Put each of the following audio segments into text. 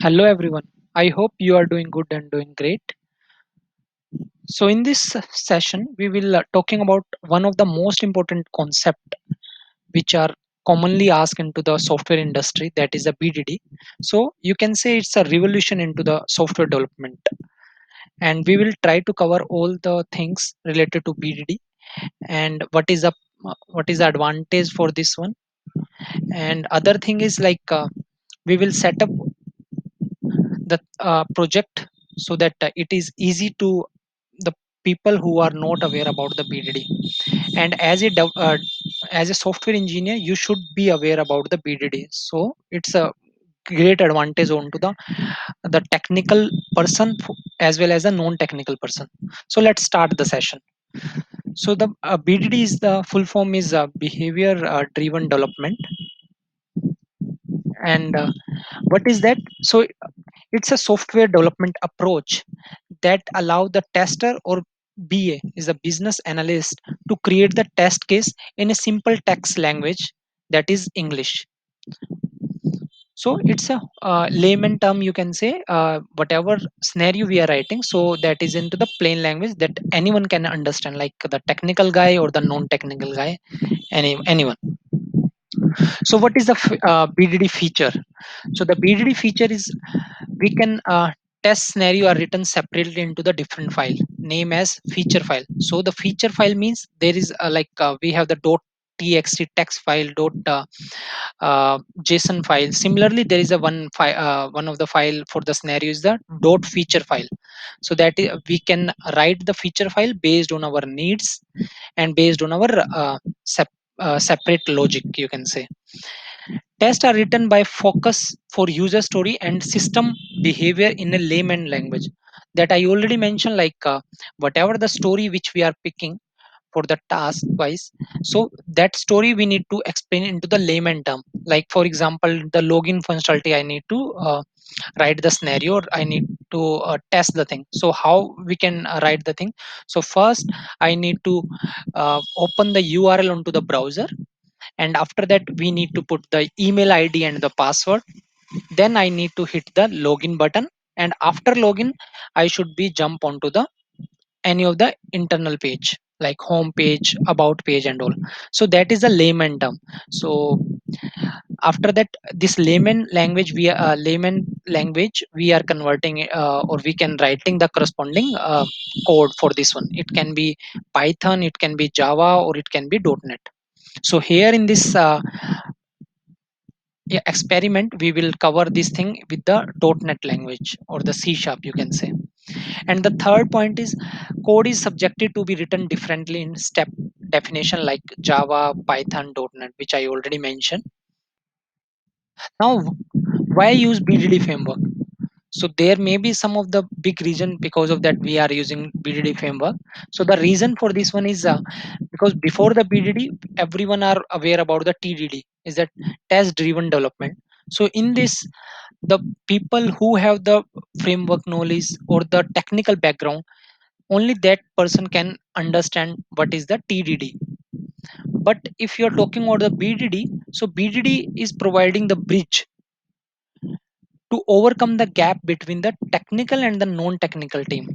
Hello everyone. I hope you are doing good and doing great. So in this session we will talking about one of the most important concept which are commonly asked into the software industry, that is a BDD. So you can say it's a revolution into the software development, and we will try to cover all the things related to BDD and what is the advantage for this one, and other thing is we will set up the project so that it is easy to the people who are not aware about the BDD. And as a software engineer you should be aware about the BDD, so it's a great advantage onto the technical person as well as a non-technical person. So let's start the session. So the BDD is the full form is behavior driven development. And what is that? So it's a software development approach that allow the tester or BA is a business analyst to create the test case in a simple text language, that is English. So it's a layman term, you can say, whatever scenario we are writing, so that is into the plain language that anyone can understand, like the technical guy or the non-technical guy, anyone. So what is the BDD feature? So the BDD feature is we can test scenario are written separately into the different file name as feature file. So the feature file means there is we have the txt text file json file. Similarly there is a one of the file for the scenario is the feature file. So we can write the feature file based on our needs and based on our separate logic, you can say. Tests are written by focus for user story and system behavior in a layman language. That I already mentioned, whatever the story which we are picking for the task wise. So that story we need to explain into the layman term. Like for example, the login functionality, I need to write the scenario, or I need to test the thing. So how we can write the thing? So first I need to open the URL onto the browser, and after that we need to put the email ID and the password. Then I need to hit the login button, and after login I should be jump onto the any of the internal page like home page, about page and all. So that is a layman term. So after that, this layman language we are converting, or we can writing the corresponding code for this one. It can be Python, it can be Java, or it can be .NET. So here in this experiment we will cover this thing with the .NET language or the C sharp, you can say. And the third point is code is subjected to be written differently in step definition like Java, Python, .NET, which I already mentioned. Now why use BDD framework? So there may be some of the big reason because of that we are using BDD framework. So the reason for this one is because before the BDD everyone are aware about the TDD, is that test driven development. So in this, the people who have the framework knowledge or the technical background, only that person can understand what is the TDD. But if you're talking about the BDD, so BDD is providing the bridge to overcome the gap between the technical and the non-technical team.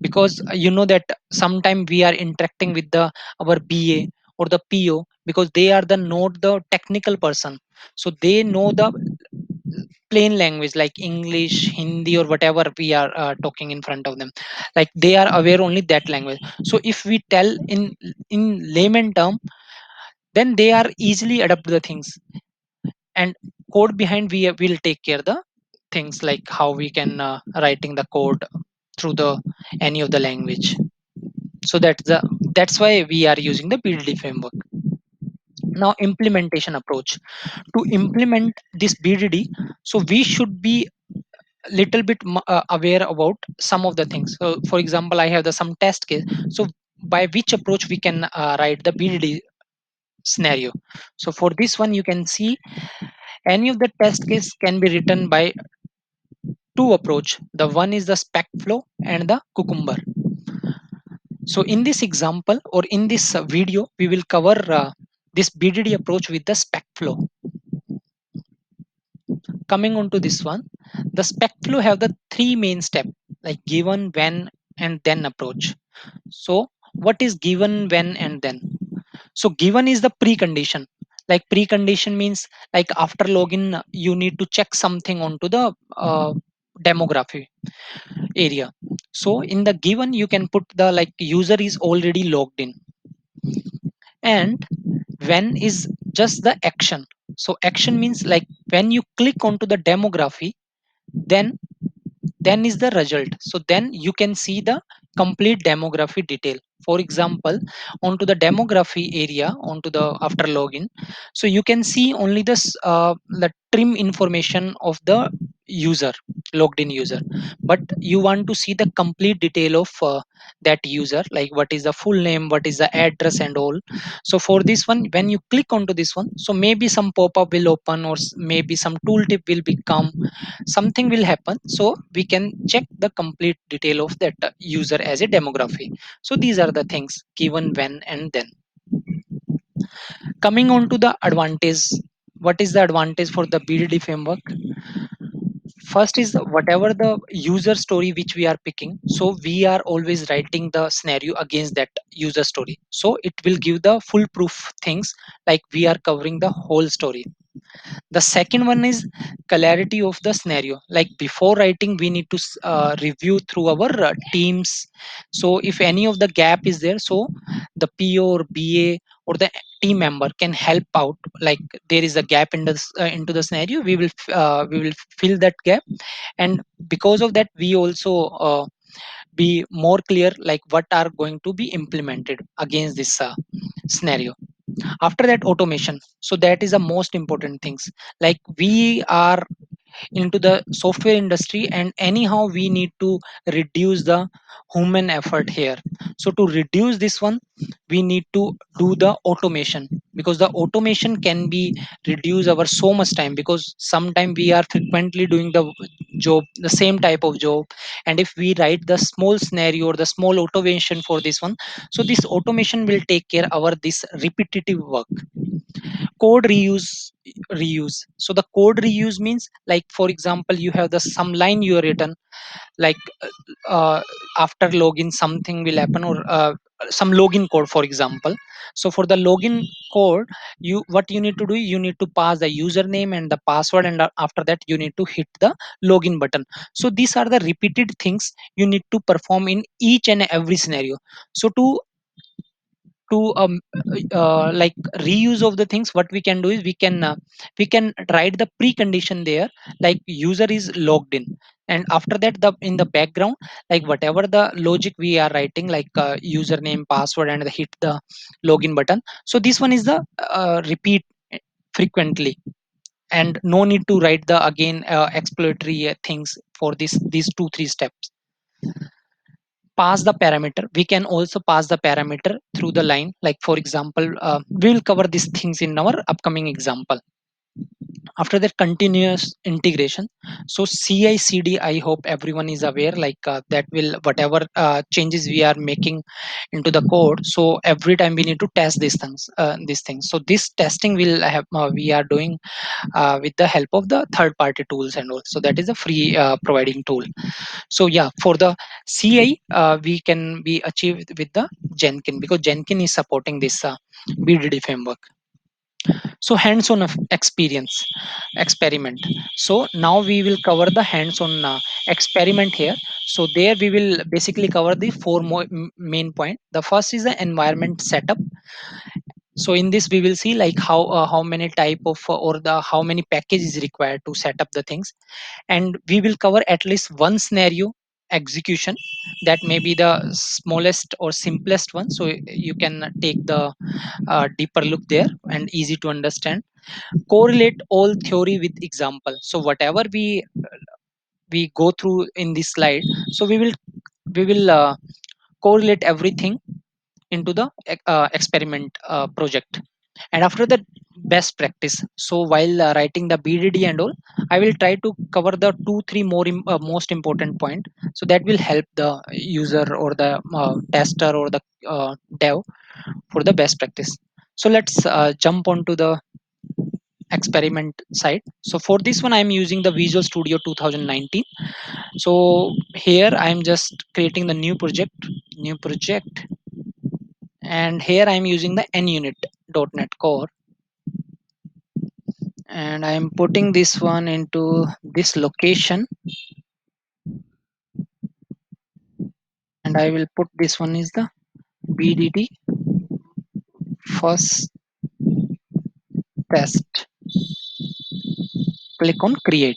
Because you know that sometime we are interacting with the our BA or the PO, because they are the not the technical person. So they know the plain language like English, Hindi, or whatever we are talking in front of them. Like they are aware only that language. So if we tell in layman term, then they are easily adapt the things, and code behind we will take care the things like how we can writing the code through the any of the language. So that's why we are using the BDD framework. Now implementation approach. To implement this BDD, so we should be little bit aware about some of the things. So for example, I have the some test case. So by which approach we can write the BDD scenario? So for this one you can see any of the test case can be written by two approach. The one is the spec flow and the cucumber. So in this example or in this video we will cover this BDD approach with the spec flow. Coming on to this one, The spec flow have the three main step, like given, when, and then approach. So what is given, when, and then? So given is the precondition. Like precondition means like after login, you need to check something onto the demography area. So in the given, you can put the like user is already logged in, and when is just the action. So action means like when you click onto the demography, then is the result. So then you can see the complete demography detail. For example, onto the demography area, onto the after login, so you can see only this the trim information of the user, logged in user, but you want to see the complete detail of that user, like what is the full name, what is the address and all. So for this one, when you click onto this one, so maybe some pop-up will open, or maybe some tooltip will become, something will happen, so we can check the complete detail of that user as a demography. So these are the things given, when, and then. Coming on to the advantage, what is the advantage for the BDD framework? First is whatever the user story which we are picking, so we are always writing the scenario against that user story, so it will give the full proof things, like we are covering the whole story. The second one is clarity of the scenario. Like before writing, we need to review through our teams. So if any of the gap is there, so the PO or BA or the team member can help out. Like there is a gap in the into the scenario, we will fill that gap, and because of that, we also be more clear like what are going to be implemented against this scenario. After that, automation, so that is the most important things. Like we are into the software industry, and anyhow we need to reduce the human effort here. So to reduce this one, we need to do the automation, because the automation can be reduce our so much time, because sometime we are frequently doing the job, the same type of job. And if we write the small scenario or the small automation for this one, so this automation will take care our this repetitive work. Code reuse, so the code reuse means, like for example, you have the some line you are written, like after login something will happen, or some login code for example. So for the login code, you what you need to do, you need to pass the username and the password, and after that you need to hit the login button. So these are the repeated things you need to perform in each and every scenario. So to like reuse of the things, what we can do is we can write the precondition there, like user is logged in, and after that the in the background, like whatever the logic we are writing, like username, password, and the hit the login button. So this one is the repeat frequently, and no need to write the again exploratory things for this these 2 3 steps. Pass the parameter, we can also pass the parameter through the line, like for example, we will cover these things in our upcoming example. After that, continuous integration, so CI/CD, I hope everyone is aware, like that will whatever changes we are making into the code, so every time we need to test these things. So this testing will have we are doing with the help of the third party tools and all, so that is a free providing tool. So yeah, for the CI, we can be achieved with the Jenkins, because Jenkins is supporting this BDD framework. So hands-on experience experiment. So now we will cover the hands-on experiment here. So there we will basically cover the four more main point. The first is the environment setup. So in this we will see like how many type of or the how many packages required to set up the things, and we will cover at least one scenario execution, that may be the smallest or simplest one, so you can take the deeper look there and easy to understand. Correlate all theory with example, so whatever we go through in this slide, so we will correlate everything into the experiment project. And after that, best practice, so while writing the BDD and all, I will try to cover the 2 3 more most important point, so that will help the user or the tester or the dev for the best practice. So let's jump onto the experiment side. So for this one, I'm using the Visual Studio 2019. So here I'm just creating the new project, and here I'm using the NUnit.NET Core, and I'm putting this one into this location, and I will put this one is the BDD first test. Click on create.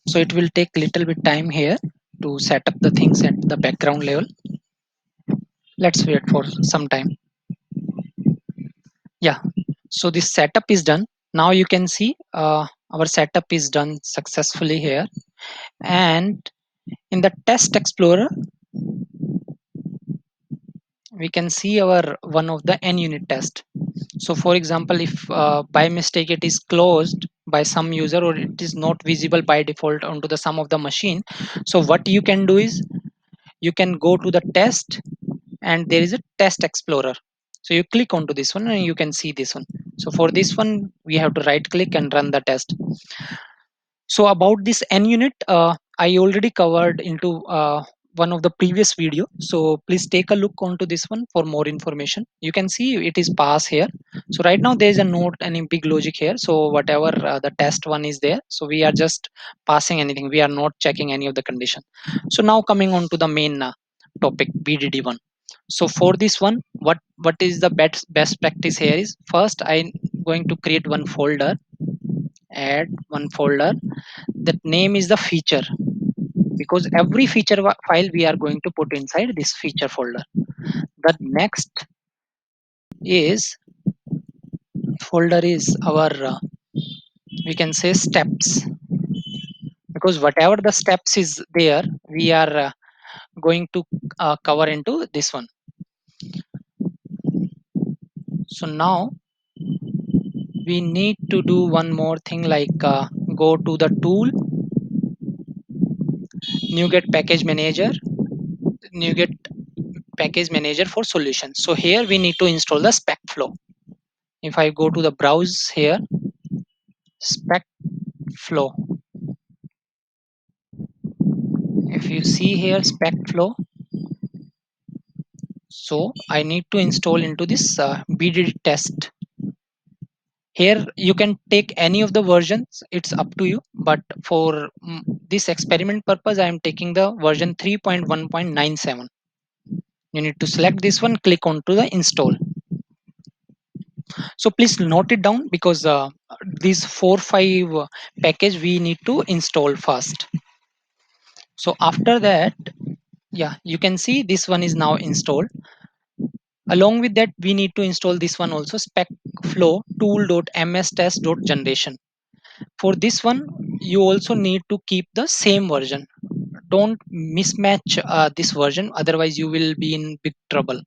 So it will take little bit time here to set up the things at the background level. Let's wait for some time. Yeah, so this setup is done. Now you can see our setup is done successfully here. And in the test explorer, we can see our one of the NUnit test. So for example, if by mistake it is closed by some user, or it is not visible by default onto the some of the machine, so what you can do is you can go to the test, and there is a test explorer. So you click onto this one and you can see this one. So for this one, we have to right click and run the test. So about this NUnit, I already covered into one of the previous video. So please take a look onto this one for more information. You can see it is pass here. So right now there is a not any big logic here. So whatever the test one is there. So we are just passing anything. We are not checking any of the condition. So now coming on to the main topic, BDD one. So for this one, what is the best practice here is, first I'm going to create one folder, add one folder, that name is the feature, because every feature file we are going to put inside this feature folder. The next is folder is our we can say steps, because whatever the steps is there, we are going to cover into this one. So now we need to do one more thing, like go to the tool, NuGet package manager, NuGet package manager for solutions. So here we need to install the spec flow. If I go to the browse here, spec flow, if you see here spec flow, so I need to install into this BDD test. Here you can take any of the versions, it's up to you, but for this experiment purpose I am taking the version 3.1.97. You need to select this one, click on to the install. So please note it down, because these 4 5 package we need to install first. So after that, yeah, you can see this one is now installed. Along with that, we need to install this one also, spec flow tool.mstest.generation. For this one, you also need to keep the same version. Don't mismatch this version, otherwise you will be in big trouble.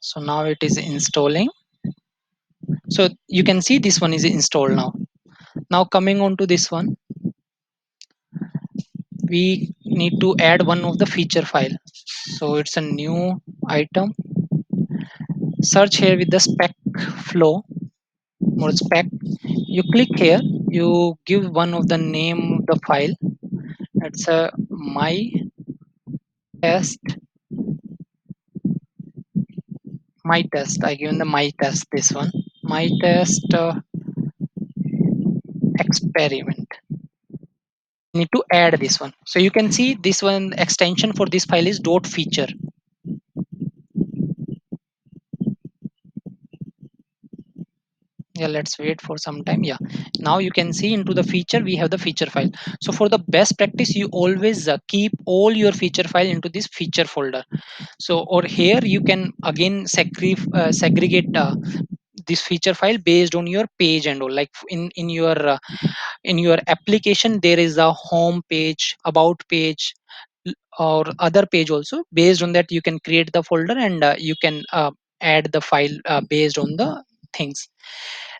So now it is installing. So you can see this one is installed now. Now coming on to this one, we need to add one of the feature file. So it's a new item. Search here with the spec flow, more spec. You click here, you give one of the name of the file. It's a test my test. I given the my test, this one, my test experiment. Need to add this one. So you can see this one extension for this file is dot feature. Yeah, let's wait for some time. Yeah, now you can see into the feature we have the feature file. So for the best practice, you always keep all your feature file into this feature folder. So or here you can again segregate this feature file based on your page and all, like in your application there is a home page, about page, or other page also. Based on that you can create the folder, and you can add the file based on the things.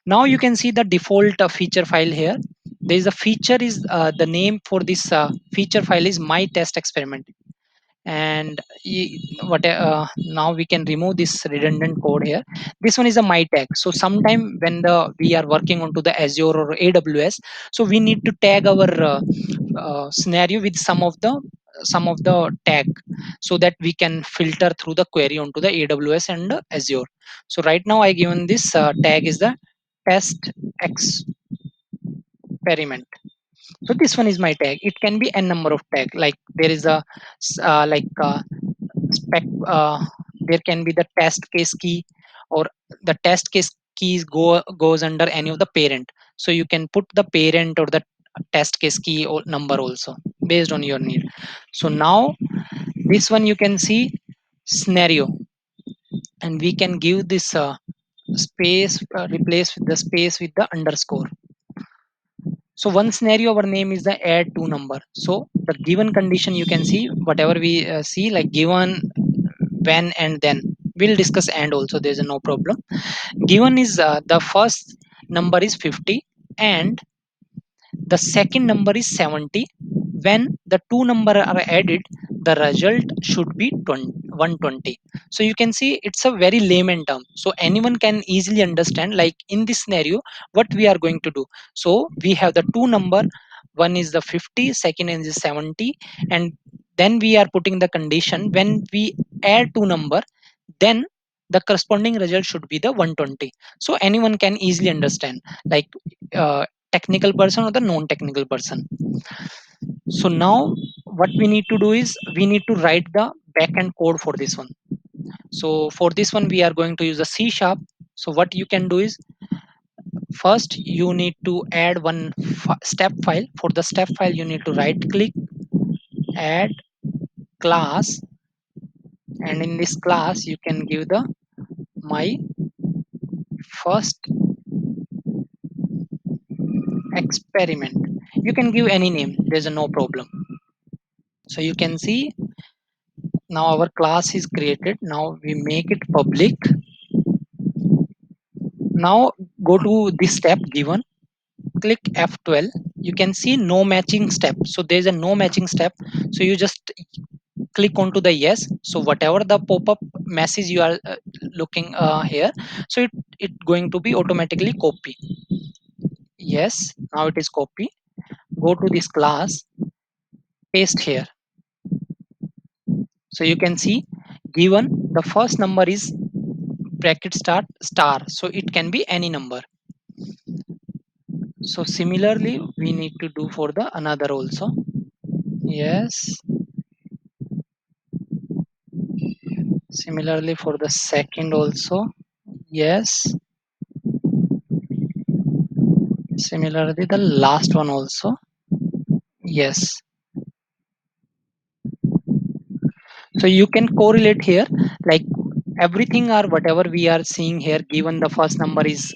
Now you can see the default feature file here. There is a feature is the name for this feature file is my test experiment, and now we can remove this redundant code here. This one is a my tag. So sometime when the we are working onto the Azure or AWS, so we need to tag our scenario with some of the tag, so that we can filter through the query onto the AWS and Azure. So right now I given this tag is the test experiment. So this one is my tag. It can be n number of tag, like there is a like spec there can be the test case key, or the test case keys goes under any of the parent. So you can put the parent or the test case key or number also, based on your need. So now this one you can see scenario, and we can give this space, replace with the space with the underscore. So one scenario our name is the add to number. So the given condition you can see whatever we see, like given, when, and then. We'll discuss and also, there's no problem. Given is the first number is 50, and the second number is 70. When the two number are added, the result should be 20, 120. So you can see it's a very layman term, so anyone can easily understand, like in this scenario what we are going to do. So we have the two number, one is the 50, second is the 70, and then we are putting the condition when we add two number, then the corresponding result should be the 120. So anyone can easily understand, like technical person or the non-technical person. So now what we need to do is we need to write the backend code for this one. So for this one we are going to use a C sharp. So what you can do is, first you need to add one step file. For the step file you need to right click, add class, and in this class you can give the my first experiment. You can give any name, there's no problem. So you can see now our class is created. Now we make it public. Now go to this step given, click F12. You can see no matching step, so there's a no matching step. So you just click onto the yes. So whatever the pop-up message you are looking here, so it going to be automatically copy. Yes, now it is copy. Go to this class, paste here. So you can see given the first number is bracket start star, so it can be any number. So similarly we need to do for the another also. Yes, similarly for the second also. Yes, similarly the last one also. Yes. So you can correlate here, like everything or whatever we are seeing here, given the first number is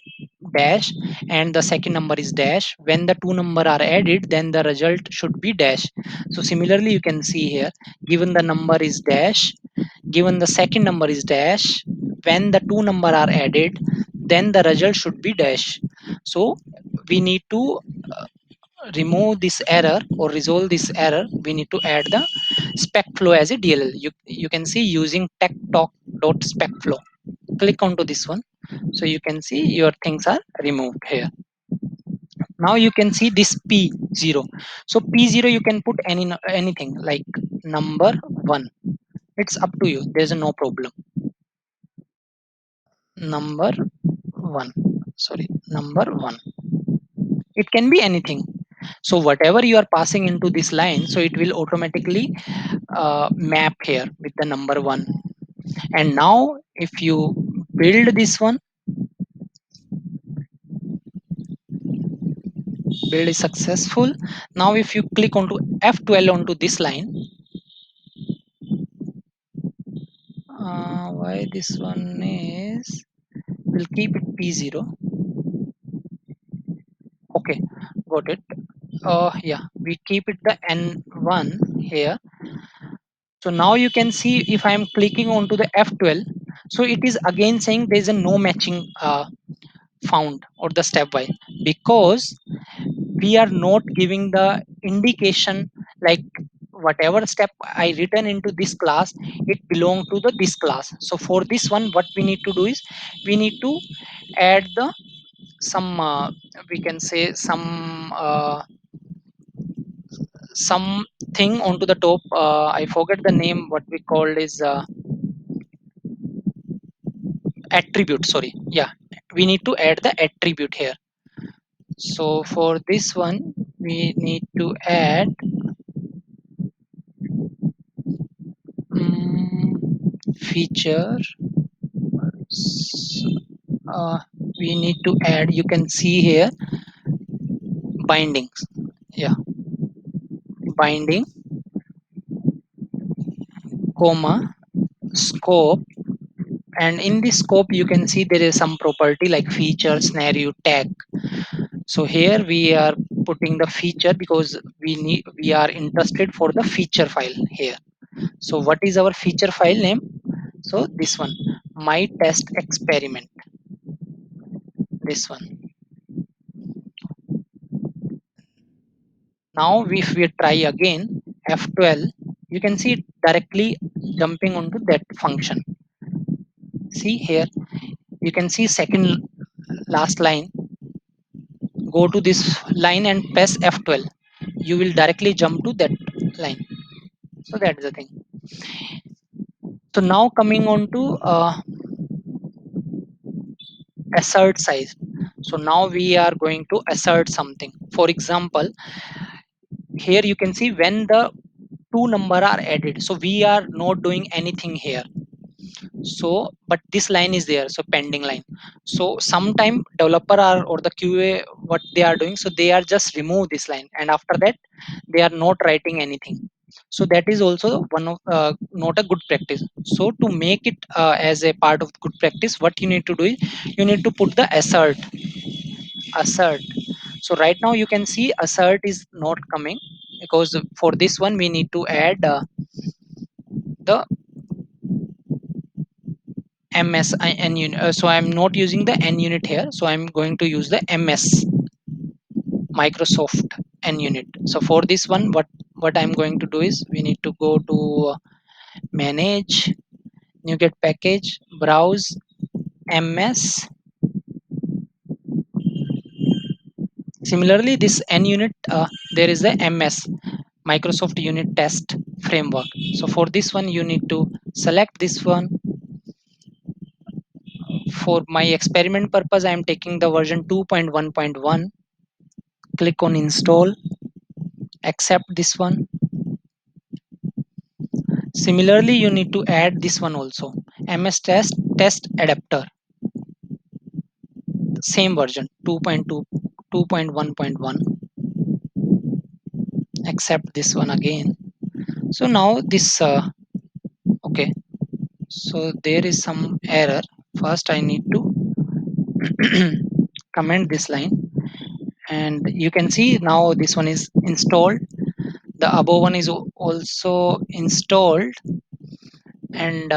dash and the second number is dash, when the two number are added then the result should be dash. So similarly you can see here, given the number is dash, given the second number is dash, when the two number are added then the result should be dash. So we need to remove this error or resolve this error. We need to add the spec flow as a DLL. You can see using tech talk dot spec flow. Click onto this one, so you can see your things are removed here. Now you can see this P0. So P0 you can put anything like number one. It's up to you, there's no problem. Number one, sorry, number one, it can be anything. So whatever you are passing into this line, so it will automatically map here with the number one. And now if you build this one, build is successful. Now if you click onto F12 onto this line, why this one is, we'll keep it P0. Okay, got it. Yeah, we keep it the N1 here. So now you can see if I am clicking onto the F12, so it is again saying there is a no matching found or the stepwise, because we are not giving the indication like whatever step I written into this class, it belong to the this class. So for this one, what we need to do is we need to add the some we can say something onto the top. I forget the name. What we called is attribute. Sorry, yeah, we need to add the attribute here. So for this one, we need to add feature. S- Uh, we need to add. You can see here bindings. Yeah, binding, comma, scope. And in this scope, you can see there is some property like feature, scenario, tag. So here we are putting the feature because we are interested for the feature file here. So what is our feature file name? So this one, my test experiment. This one. Now if we try again F12, you can see it directly jumping onto that function. See here, you can see second last line. Go to this line and press F12. You will directly jump to that line. So that's the thing. So now coming on to assert size. So now we are going to assert something. For example, here you can see when the two number are added. So we are not doing anything here. So but this line is there, so pending line. So sometime developer are or the QA, what they are doing, so they are just remove this line, and after that they are not writing anything. So that is also one of not a good practice. So to make it as a part of good practice, what you need to do is you need to put the assert. So right now you can see assert is not coming because for this one we need to add the n unit. So I'm not using the n unit here, so I'm going to use the ms Microsoft n unit. So for this one, what I'm going to do is we need to go to manage, NuGet package, browse ms. Similarly this n unit, there is the ms Microsoft unit test framework. So for this one you need to select this one. For my experiment purpose, I am taking the version 2.1.1. Click on install, accept this one. Similarly, you need to add this one also, ms test adapter, same version 2.2, 2.1.1. Accept this one again. So now this okay, so there is some error. First I need to comment this line, and you can see now this one is installed. The above one is also installed. And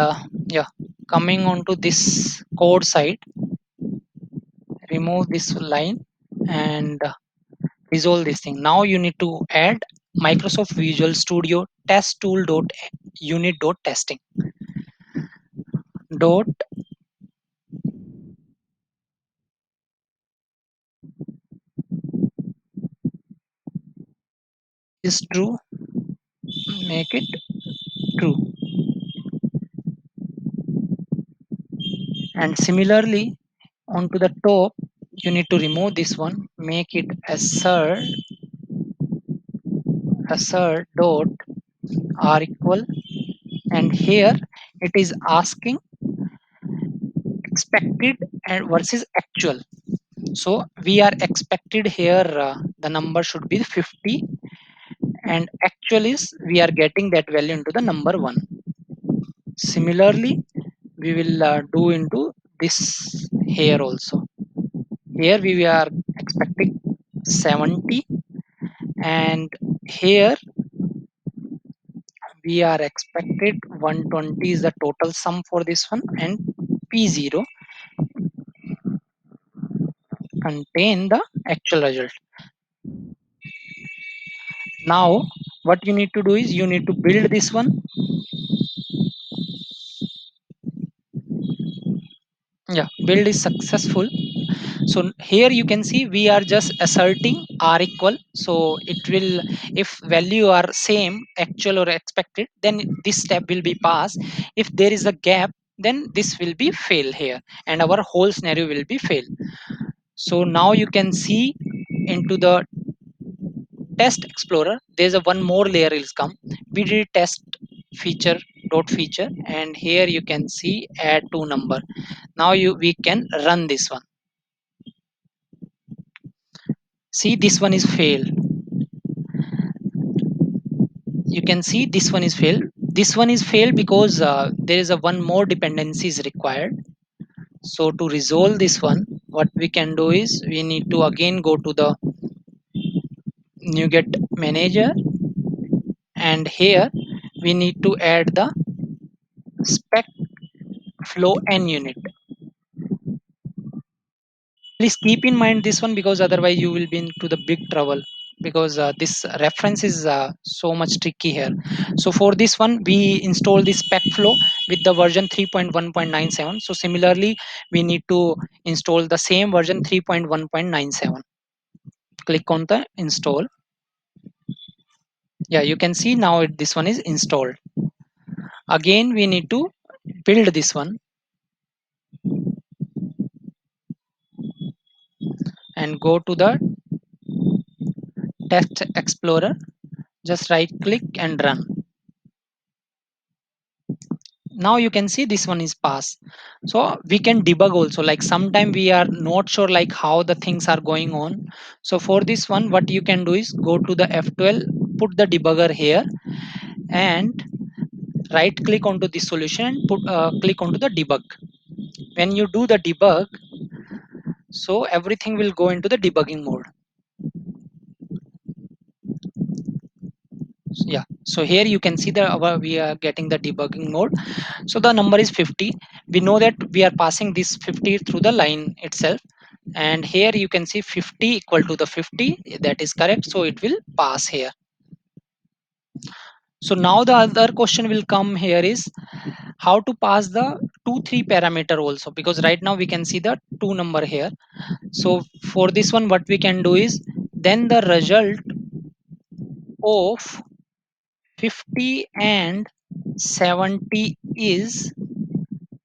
yeah, coming on to this code side, remove this line and resolve this thing. Now you need to add Microsoft Visual Studio test tool dot unit dot testing dot is true, make it true. And similarly onto the top, you need to remove this one, make it assert dot r equal. And here it is asking expected and versus actual. So we are expected here, the number should be 50, and actual is we are getting that value into the number 1. Similarly we will do into this here also. Here we are expecting 70, and here we are expected 120 is the total sum for this one, and p0 contain the actual result. Now what you need to do is you need to build this one. Yeah, build is successful. So here you can see we are just asserting r equal, so it will, if value are same actual or expected, then this step will be passed. If there is a gap, then this will be fail here, and our whole scenario will be fail. So now you can see into the test explorer, there's a one more layer is come. We did test feature dot feature, and here you can see add to number. Now you we can run this one. See, this one is fail. You can see this one is fail. This one is fail because there is a one more dependency is required. So to resolve this one, what we can do is we need to again go to the NuGet manager, and here we need to add the spec flow n unit. Please keep in mind this one, because otherwise you will be into the big trouble, because this reference is so much tricky here. So for this one we install this spec flow with the version 3.1.97. So similarly we need to install the same version 3.1.97. Click on the install. Yeah, you can see now this one is installed. Again we need to build this one and go to the text explorer, just right click and run. Now you can see this one is pass. So we can debug also, like sometime we are not sure like how the things are going on. So for this one what you can do is go to the F12, put the debugger here, and right click onto the solution and put click onto the debug. When you do the debug, so everything will go into the debugging mode. Yeah, so here you can see that we are getting the debugging mode. So the number is 50. We know that we are passing this 50 through the line itself, and here you can see 50 equal to the 50, that is correct, so it will pass here. So now the other question will come here is how to pass the 2 3 parameter also, because right now we can see the two number here. So for this one what we can do is, then the result of 50 and 70 is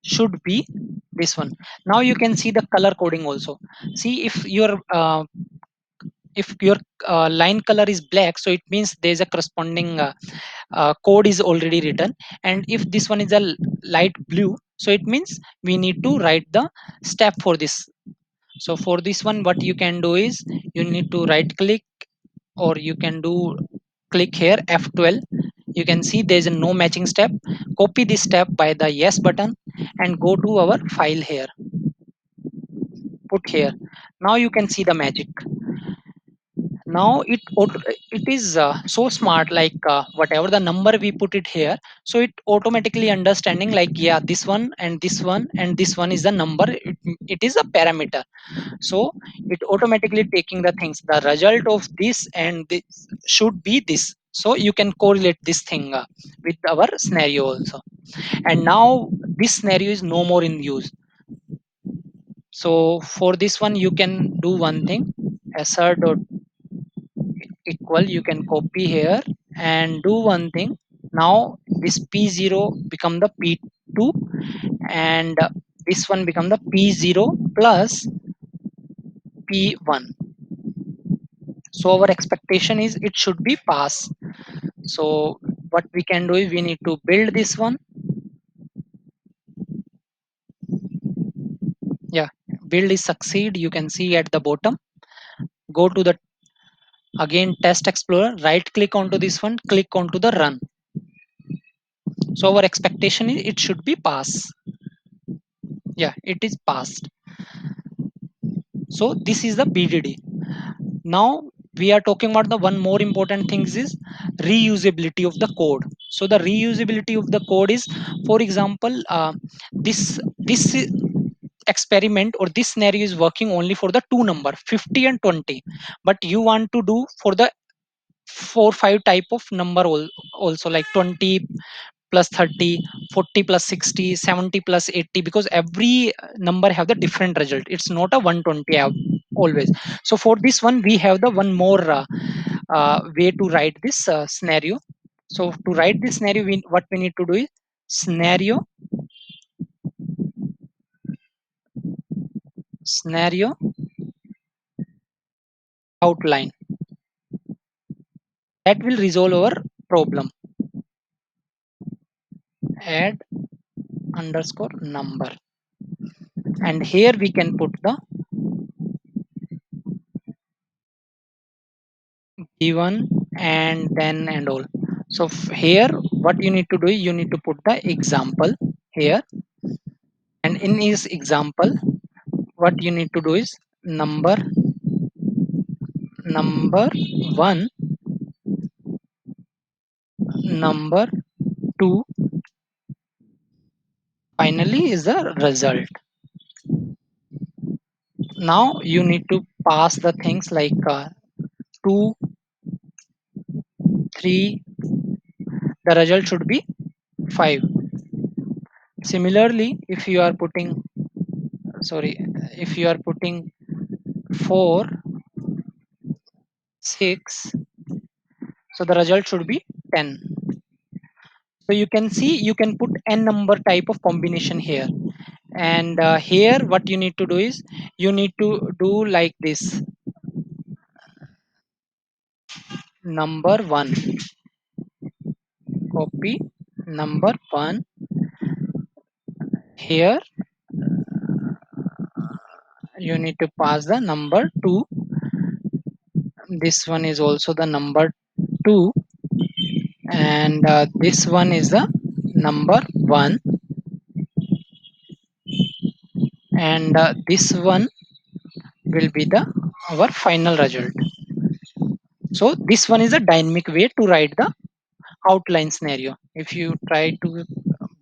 should be this one. Now you can see the color coding also. See, if your line color is black, so it means there is a corresponding code is already written. And if this one is a light blue, so it means we need to write the step for this. So for this one what you can do is you need to right click, or you can do click here F12. You can see there is a no matching step. Copy this step by the yes button and go to our file here, put here. Now you can see the magic. Now it is so smart, like whatever the number we put it here, so it automatically understanding like, yeah, this one and this one and this one is the number, it is a parameter. So it automatically taking the things, the result of this and this should be this, so you can correlate this thing with our scenario also. And now this scenario is no more in use. So for this one you can do one thing, assert dot equal, you can copy here and do one thing. Now this p0 become the p2, and this one become the p0 plus p1. So our expectation is it should be pass. So what we can do is we need to build this one. Yeah, build is succeed, you can see at the bottom. Go to the again test explorer, right click onto this one, click onto the run. So our expectation is it should be pass. Yeah, it is passed. So this is the BDD. Now we are talking about the one more important things is reusability of the code. So the reusability of the code is, for example, this experiment or this scenario is working only for the two number 50 and 20, but you want to do for the four five type of number also, like 20 plus 30, 40 plus 60, 70 plus 80, because every number have the different result. It's not a 120 always. So for this one we have the one more way to write this scenario. So to write this scenario, what we need to do is scenario outline that will resolve our problem. Add underscore number, and here we can put the given and then and all. So here what you need to do is you need to put the example here, and in this example what you need to do is number 1, number 2, finally is the result. Now you need to pass the things like 2, 3, the result should be 5. Similarly, if you are putting, sorry, if you are putting 4, 6, so the result should be 10. So you can see you can put n number type of combination here. And here what you need to do is you need to do like this: number 1, copy number 1 here, you need to pass the number 2, this one is also the number 2, and this one is the number 1, and this one will be the our final result. So this one is a dynamic way to write the outline scenario. If you try to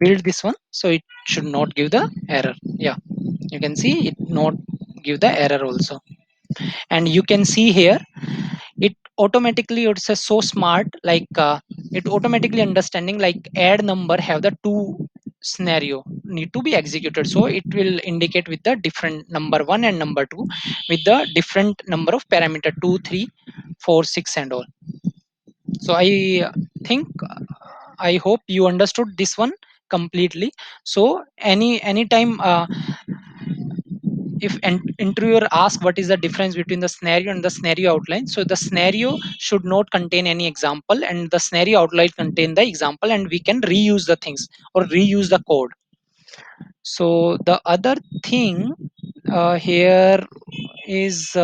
build this one, so it should not give the error. Yeah, you can see it not give the error also. And you can see here it automatically, it's a so smart, like it automatically understanding like add number have the two scenario need to be executed, so it will indicate with the different number 1 and number 2 with the different number of parameter 2, 3, 4, 6 and all. So I think I hope you understood this one completely. So anytime if an interviewer asks what is the difference between the scenario and the scenario outline, so the scenario should not contain any example and the scenario outline contain the example, and we can reuse the things or reuse the code. So the other thing here is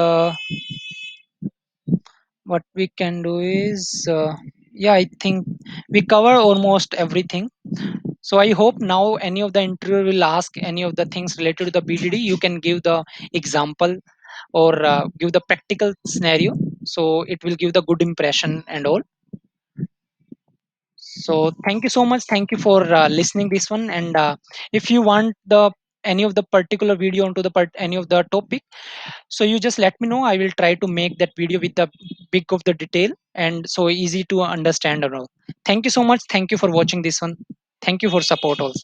what we can do is yeah, I think we cover almost everything. So I hope now any of the interviewer will ask any of the things related to the BDD, you can give the example or give the practical scenario, so it will give the good impression and all. So thank you so much, thank you for listening this one. And if you want the any of the particular video onto the any of the topic, so you just let me know, I will try to make that video with the big of the detail and so easy to understand and all. Thank you so much, thank you for watching this one, thank you for support also.